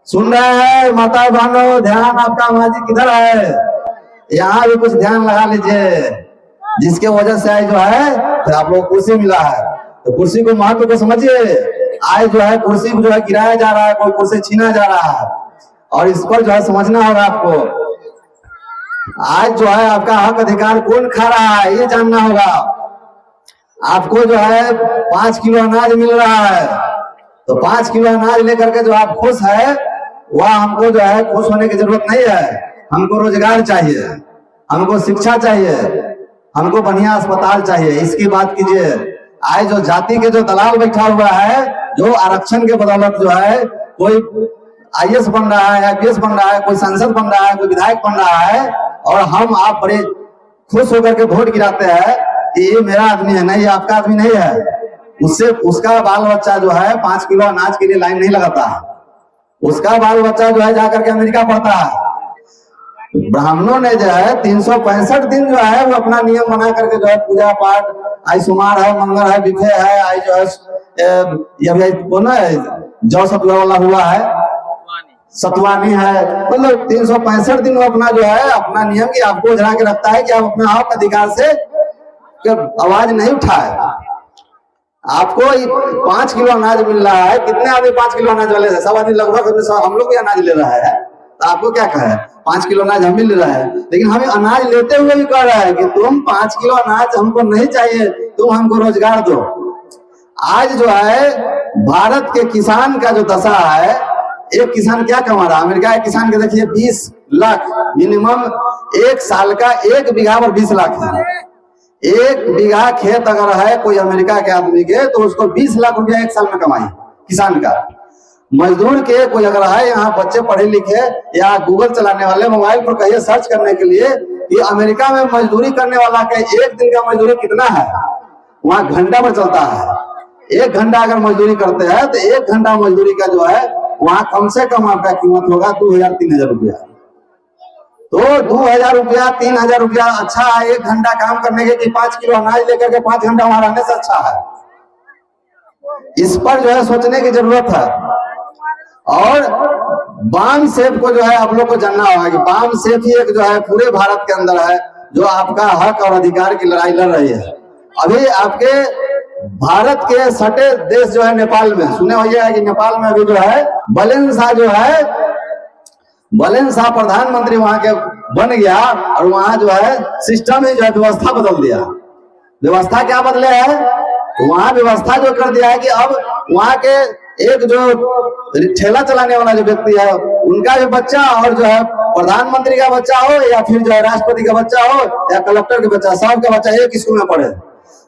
सुन रहे हैं माता बहनों, ध्यान आपका माजी किधर है? यहाँ भी कुछ ध्यान लगा लीजिए, जिसके वजह से आज जो है तो आप लोग कुर्सी मिला है, तो कुर्सी को महत्व को समझिए। आज जो है कुर्सी को जो है गिराया जा रहा है, कोई कुर्सी छीना जा रहा है, और इस पर जो है समझना होगा आपको। आज जो है आपका हक अधिकार कौन खा रहा है ये जानना होगा। आपको जो है 5 किलो अनाज मिल रहा है, तो 5 किलो अनाज लेकर के जो आप खुश है, वह हमको जो है खुश होने की जरूरत नहीं है। हमको रोजगार चाहिए, हमको शिक्षा चाहिए, हमको बढ़िया अस्पताल चाहिए, इसकी बात कीजिए। आज जो जाति के जो दलाल बैठा हुआ है, जो आरक्षण के बदौलत जो है कोई IAS बन रहा है, IPS बन रहा है, कोई सांसद बन रहा है, कोई विधायक बन रहा है, और हम आप बड़े खुश होकर के वोट गिराते हैं कि ये मेरा आदमी है। नहीं, आपका आदमी नहीं है। उससे उसका बाल बच्चा जो है 5 किलो अनाज के लिए लाइन नहीं लगाता है। उसका बाल बच्चा जो है जाकर के अमेरिका पढ़ता है। ब्राह्मणों ने जो है 365 दिन जो है वो अपना नियम बना करके जो है पूजा पाठ, आज सोमवार है, मंगल है, बिफे है, आज जो है बोला है जौ सतुआ वाला हुआ है, सतवानी है, मतलब 365 दिन वो अपना जो है अपना नियम की आपको जरा के रखता है कि आप अपना हक अधिकार से आवाज नहीं उठाए। आपको 5 किलो अनाज मिल रहा है। कितने आदमी 5 किलो अनाज वाले हैं? सब आदमी लगभग हम लोग भी अनाज ले रहा है, तो आपको क्या कहे 5 किलो अनाज हम भी ले रहा है, लेकिन हमें अनाज लेते हुए भी कह रहा है कि तुम 5 किलो अनाज हमको नहीं चाहिए, तुम हमको रोजगार दो। आज जो है भारत के किसान का जो दशा है, एक किसान क्या कमा रहा है? अमेरिका के किसान के देखिए 20 लाख मिनिमम, एक साल का 1 बीघा पर 20 लाख है। 1 बीघा खेत अगर है कोई अमेरिका के आदमी के, तो उसको 20 लाख रुपया एक साल में कमाई किसान का। मजदूर के कोई अगर है, यहाँ बच्चे पढ़े लिखे या गूगल चलाने वाले मोबाइल पर कहिए सर्च करने के लिए कि अमेरिका में मजदूरी करने वाला के 1 दिन का मजदूरी कितना है, वहाँ घंटा पर चलता है। 1 घंटा अगर मजदूरी करते हैं तो 1 घंटा मजदूरी का जो है वहाँ कम से कम आपका कीमत होगा 2000-3000 रुपया। तो 2000 रुपया 3000 रुपया अच्छा है 1 घंटा काम करने के, कि 5 किलो अनाज लेकर के 5 घंटा वहां रहने से अच्छा है। इस पर जो है सोचने की जरूरत है। और बाम सेफ को जो है आप लोग को जानना होगा कि बाम सेफ ही एक जो है पूरे भारत के अंदर है, जो आपका हक और अधिकार की लड़ाई लड़ रही है। अभी आपके भारत के सटे देश जो है नेपाल में, सुने भैया है कि नेपाल में अभी जो है बलेन शाह जो है, बलेन शाह प्रधानमंत्री वहां के बन गया, और वहां जो है सिस्टम ही जो है व्यवस्था बदल दिया। व्यवस्था क्या बदले है? वहां व्यवस्था जो कर दिया है कि अब वहां के एक जो ठेला चलाने वाला जो व्यक्ति है, उनका जो बच्चा और जो है प्रधानमंत्री का बच्चा हो, या फिर जो है राष्ट्रपति का बच्चा हो, या कलेक्टर का बच्चा, सबका बच्चा एक स्कूल में पढ़े।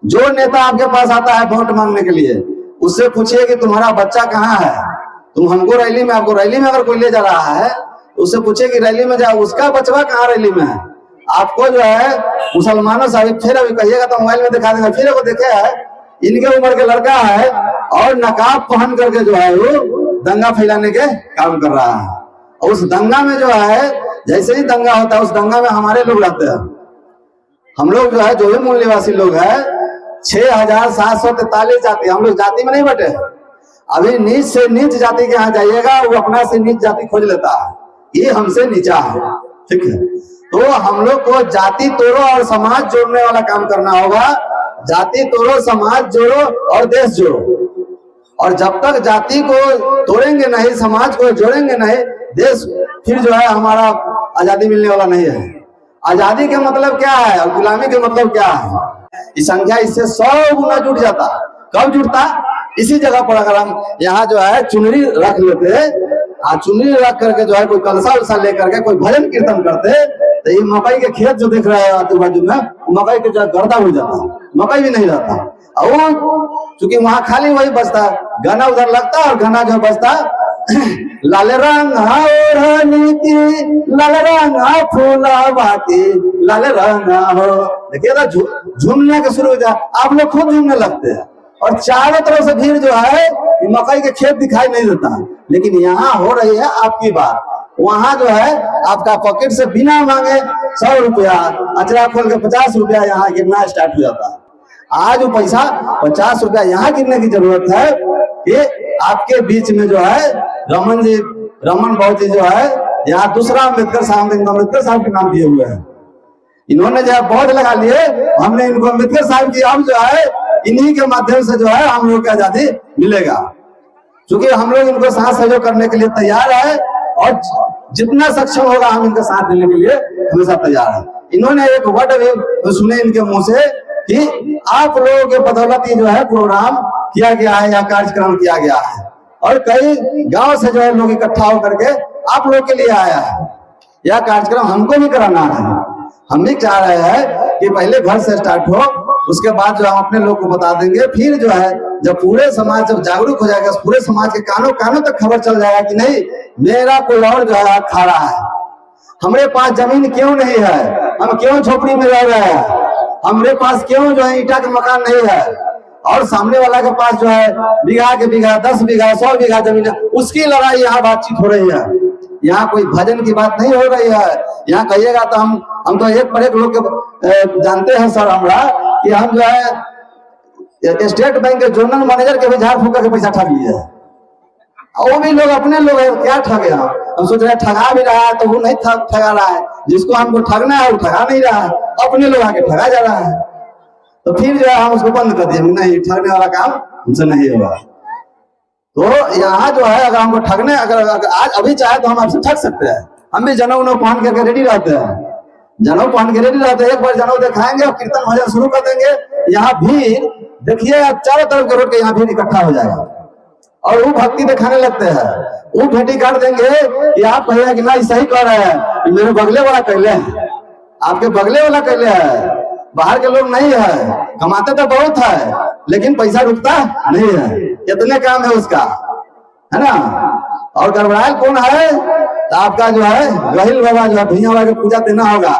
जो नेता आपके पास आता है वोट मांगने के लिए, उससे पूछिए कि तुम्हारा बच्चा कहाँ है, तुम हमको रैली में, आपको रैली में अगर कोई ले जा रहा है, उससे पूछे कि रैली में जाओ, उसका बचवा कहाँ रैली में है। आपको जो है मुसलमानों से फिर अभी कहिएगा तो मोबाइल में दिखा देंगे, फिर वो देखे है इनके उम्र के लड़का है और नकाब पहन करके जो है वो दंगा फैलाने के काम कर रहा है। और उस दंगा में जो है, जैसे ही दंगा होता है उस दंगा में हमारे लोग रहते हैं। हम लोग जो है जो भी मूल निवासी लोग है 6743 जाति, हम लोग जाति में नहीं बटे। अभी नीच से नीच जाति के यहाँ जाइएगा, वो अपना से नीच जाति खोज लेता है, ये हमसे नीचा है, ठीक है। तो हम लोग को जाति तोड़ो और समाज जोड़ने वाला काम करना होगा। जाति तोड़ो, समाज जोड़ो और देश जोड़ो। और जब तक जाति को तोड़ेंगे नहीं, समाज को जोड़ेंगे नहीं, देश फिर जो है हमारा आजादी मिलने वाला नहीं है। आजादी के मतलब क्या है और गुलामी के मतलब क्या है? इस संख्या इससे 100 गुना जुट जाता। कब जुटता? इसी जगह पर अगर हम यहाँ जो है चुनरी रख लेते, चुनरी रख करके जो है कोई कलसा उलसा लेकर के कोई भजन कीर्तन करते, तो ये मकई के खेत जो दिख रहा है आजू बाजू में, मकई के जो गर्दा हो जाता, मकई भी नहीं रहता। और चूंकि वहां खाली वही बजता, गाना उधर लगता और गाना जो बजता लाल रंग ओढ़नी की, लाल रंग फूलावा की, लाल रंग हो। देखिए ना झूमने के शुरू हो जाए, आप लोग खुद झूमने लगते हैं, और चारों तरफ से भीड़ जो है मकई के खेत दिखाई नहीं देता। लेकिन यहाँ हो रही है आपकी बात। वहां जो है आपका पॉकेट से बिना मांगे 100 रुपया, अचरा खोल के 50 रुपया यहाँ गिरना स्टार्ट हो जाता है। आज वो पैसा 50 रुपया यहाँ गिरने की जरूरत है कि आपके बीच में जो है रमन जी रमन बहुत जो है यहाँ दूसरा अम्बेडकर साहब के नाम दिए हुए हैं। इन्होंने जो है पौध लगा लिए, हमने इनको अम्बेडकर साहब की, अब जो है इन्हीं के माध्यम से जो है हम लोग को आजादी मिलेगा। क्योंकि हम लोग इनको साथ सहयोग करने के लिए तैयार है और जितना सक्षम होगा हम इनका साथ देने के लिए हमेशा तैयार है। इन्होंने एक वर्ड भी सुने इनके मुंह से कि आप लोगों के बदौलत जो है प्रोग्राम किया गया है या कार्यक्रम किया गया है, और कई गांव से जो है लोग इकट्ठा होकर के आप लोग के लिए आया है। यह कार्यक्रम हमको भी कराना है। हम भी चाह रहे हैं कि पहले घर से स्टार्ट हो, उसके बाद जो हम अपने लोग को बता देंगे, फिर जो है जब पूरे समाज जब जागरूक हो जाएगा, पूरे समाज के कानों कानों तक खबर चल जाएगा कि नहीं मेरा कोई और जो है खा रहा है, हमारे पास जमीन क्यों नहीं है, हम क्यों झोपड़ी में रह रहे हैं, हमारे पास क्यों जो है ईंटा का मकान नहीं है, और सामने वाला के पास जो है बीघा के बीघा 10 बीघा 100 बीघा जमीन है, उसकी लड़ाई यहाँ बातचीत हो रही है। यहाँ कोई भजन की बात नहीं हो रही है। यहाँ कहिएगा तो हम तो एक पर एक लोग के जानते हैं सर हमरा कि हम जो है स्टेट बैंक के जोनल मैनेजर के भी झाड़ फूक के पैसा ठग लिए, वो भी लोग अपने लोग है, क्या ठगे हम सोच रहे हैं ठगा भी रहा है तो वो नहीं ठगा रहा है, जिसको हमको ठगना है वो ठगा नहीं रहा है, अपने लोग आके ठगा जा रहा है। तो फिर जो है हम उसको बंद कर दिए, नहीं ठगने वाला काम हमसे नहीं होगा। तो यहाँ जो है अगर हमको ठगने अगर आज अभी चाहे तो हम आपसे ठग सकते हैं। हम भी जनेऊ उनेऊ पहन करके रेडी रहते हैं, जनेऊ पहन के रेडी रहते हैं। एक बार जनेऊ दिखाएंगे और कीर्तन भजन शुरू कर देंगे, यहाँ भीड़ देखिए चारों तरफ के रोड के यहाँ भीड़ इकट्ठा हो जाएगा और वो भक्ति दिखाने लगते हैं, वो भेटी काट देंगे कि आप कहिए कि ना सही कह रहे हैं, मेरे बगले वाला कहले है, आपके बगले वाला कहले है, बाहर के लोग नहीं है, कमाते तो बहुत है लेकिन पैसा रुकता नहीं है, इतने काम है उसका, है ना। और गड़बड़ायल कौन है तो आपका जो है गहिल बाबा जो है भैया बाबा की पूजा देना होगा।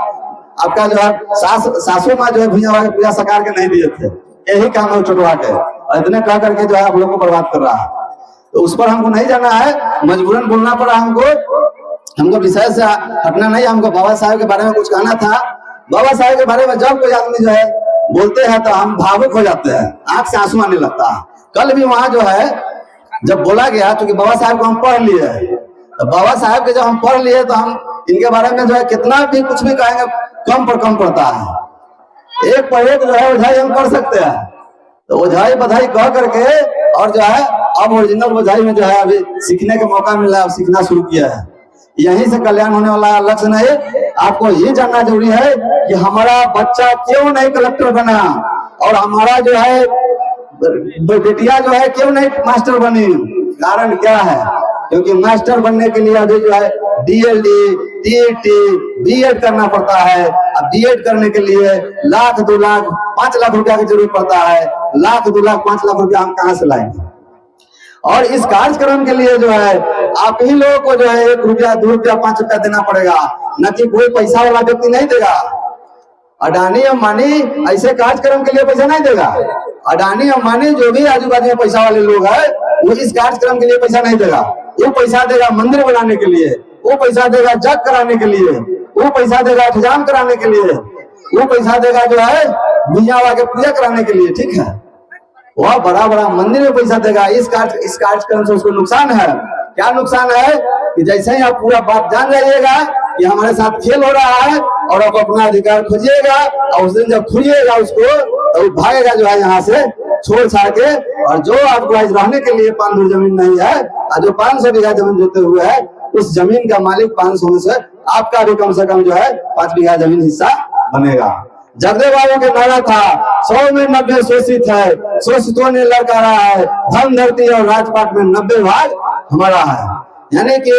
आपका जो है सासू माँ जो है भैया बाबा की पूजा सकार के नहीं दिए थे, यही काम है चुटवा के, और इतने कह करके जो है आप लोग को बर्बाद कर रहा है। तो उस पर हमको नहीं जाना है, मजबूरन बोलना पड़ा हमको विषय से हटना नहीं। हमको बाबा साहब के बारे में कुछ कहना था। बाबा साहब के बारे में जब कोई आदमी जो है बोलते हैं तो हम भावुक हो जाते हैं, आंख से आंसू आने लगता है। कल भी वहां जो है जब बोला गया, क्योंकि बाबा साहब को हम पढ़ लिए, तो बाबा साहब के जब हम पढ़ लिए तो हम इनके बारे में जो है कितना भी कुछ भी कहेंगे कम पर कम पड़ता है। एक पर एक जो है ओझाई हम कर सकते हैं, तो ओझाई बधाई कह करके और जो है अब ओरिजिनल ओझाई में जो है अभी सीखने का मौका मिला है, सीखना शुरू किया है। यहीं से कल्याण होने वाला लक्ष्य नहीं। आपको ये जानना जरूरी है कि हमारा बच्चा क्यों नहीं कलेक्टर बना और हमारा जो है बेटिया जो है क्यों नहीं मास्टर बनी। कारण क्या है, क्योंकि मास्टर बनने के लिए अभी जो है डीएलडी, टीईटी, बीएड करना पड़ता है। अब बीएड करने के लिए 1 लाख 2 लाख 5 लाख रुपया की जरूरत पड़ता है। 1 लाख 2 लाख 5 लाख रुपया हम कहाँ से लाएंगे। और इस कार्यक्रम के लिए जो है आप ही लोगों को जो है 1 रुपया 2 रुपया 5 रुपया देना पड़ेगा, न कि कोई पैसा वाला व्यक्ति नहीं देगा। अडानी अंबानी ऐसे कार्यक्रम के लिए पैसा नहीं देगा। अडानी अंबानी जो भी आजू बाजू में पैसा वाले लोग हैं वो इस कार्यक्रम के लिए पैसा नहीं देगा। वो पैसा देगा मंदिर बनाने के लिए, वो पैसा देगा जग कराने के लिए, वो पैसा देगा इंतजाम कराने के लिए, वो पैसा देगा जो है भैया बाबा के पूजा कराने के लिए। ठीक है, वह बड़ा बड़ा मंदिर में पैसा देगा। इस कार्यक्रम से उसको नुकसान है। क्या नुकसान है कि जैसे ही आप पूरा बात जान जाइएगा कि हमारे साथ खेल हो रहा है और आप अपना अधिकार खोजिएगा, और उस दिन जब खोजिएगा उसको तो वो भागेगा जो है यहाँ से छोड़ छाड़ के। और जो आपको आज रहने के लिए 5 धुर जमीन नहीं है और जो 500 बीघा जमीन जोते हुए है, उस जमीन का मालिक 500 में से आपका भी कम से कम जो है 5 बीघा जमीन हिस्सा बनेगा। जगदेव बाबू के नारा था 100 में 90 शोषित है, शोषितों ने लड़का रहा है, धन धरती और राजपाट में 90 भाग हमारा है। यानी कि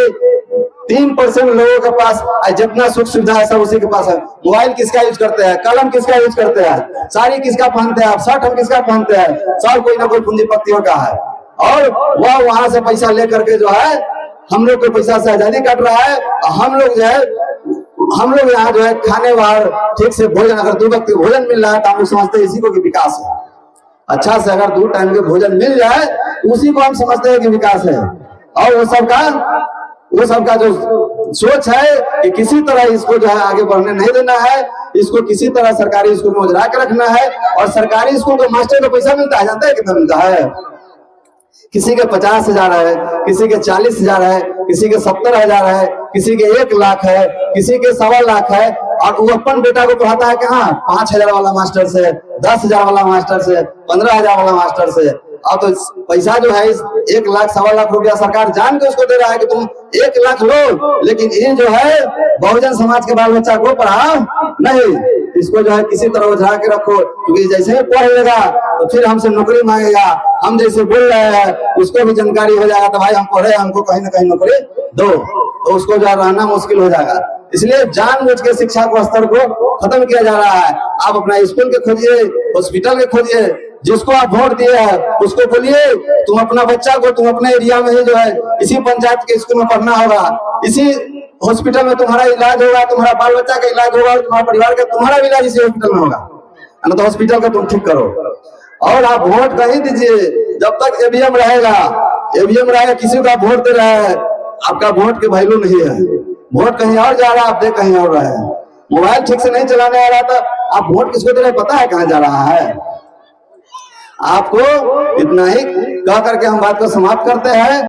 3% लोगों के पास जितना सुख सुविधा है सब उसी के पास है। मोबाइल किसका यूज करते हैं, कलम किसका यूज करते हैं, साड़ी किसका पहनते हैं, शर्ट हम किसका पहनते हैं, सब कोई ना कोई पूंजीपतियों का है। और वह वहां से पैसा लेकर के जो है हम लोग के पैसा से आजादी काट रहा है। और हम लोग यहाँ जो है खाने बाहर ठीक से भोजन, अगर 2 वक्त भोजन मिल रहा है तो हम लोग समझते हैं इसी को कि विकास है। अच्छा से अगर 2 टाइम के भोजन मिल जाए तो उसी को हम समझते हैं कि विकास है। और वो सबका जो सोच है कि किसी तरह इसको जो है आगे बढ़ने नहीं देना है, इसको किसी तरह सरकारी स्कूल में उजरा के रखना है। और सरकारी स्कूल को मास्टर को पैसा मिलता है, जानते हैं कितना मिलता है? किसी के 50,000 है, किसी के 40,000 है, किसी के 70,000 है, किसी के 1 लाख है, किसी के 1.25 लाख है, और वो अपन बेटा को पढ़ाता है कहाँ 5,000 वाला मास्टर से, 10,000 वाला मास्टर से, 15,000 वाला मास्टर से। अब तो पैसा जो है 1 लाख 1.25 लाख रुपया सरकार जान के उसको दे रहा है कि तुम 1 लाख लो, लेकिन ये जो है बहुजन समाज के बाल बच्चा को पढ़ाओ नहीं, इसको जो है किसी तरह उझा के रखो, क्योंकि जैसे ही पढ़ लेगा तो फिर हमसे नौकरी मांगेगा। हम जैसे बोल रहे हैं उसको भी जानकारी हो जाएगा तो भाई हम पढ़े, हमको कहीं ना कहीं नौकरी दो, तो उसको जो है रहना मुश्किल हो जाएगा। इसलिए जानबूझ के शिक्षा को स्तर को खत्म किया जा रहा है। आप अपना स्कूल के खोजिए, हॉस्पिटल के खोजिए, जिसको आप वोट दिए हैं उसको बोलिए तुम अपना बच्चा को तुम अपने एरिया में ही जो है इसी पंचायत के स्कूल में पढ़ना होगा, इसी हॉस्पिटल में तुम्हारा इलाज होगा, तुम्हारा बाल बच्चा का इलाज होगा, तुम्हारा परिवार का तुम्हारा इलाज इसी हॉस्पिटल में होगा, ना तो हॉस्पिटल का तुम ठीक करो। और आप वोट कहीं दीजिए, जब तक ईवीएम रहेगा किसी को आप वोट दे रहे हैं, आपका वोट की वैल्यू नहीं है। वोट कहीं और जा रहा है, आप दे कहीं और रहे हैं। मोबाइल ठीक से नहीं चलाने आ रहा था, आप वोट किसको दे रहे हैं पता है कहाँ जा रहा है। आपको इतना ही कह करके हम बात को समाप्त करते हैं।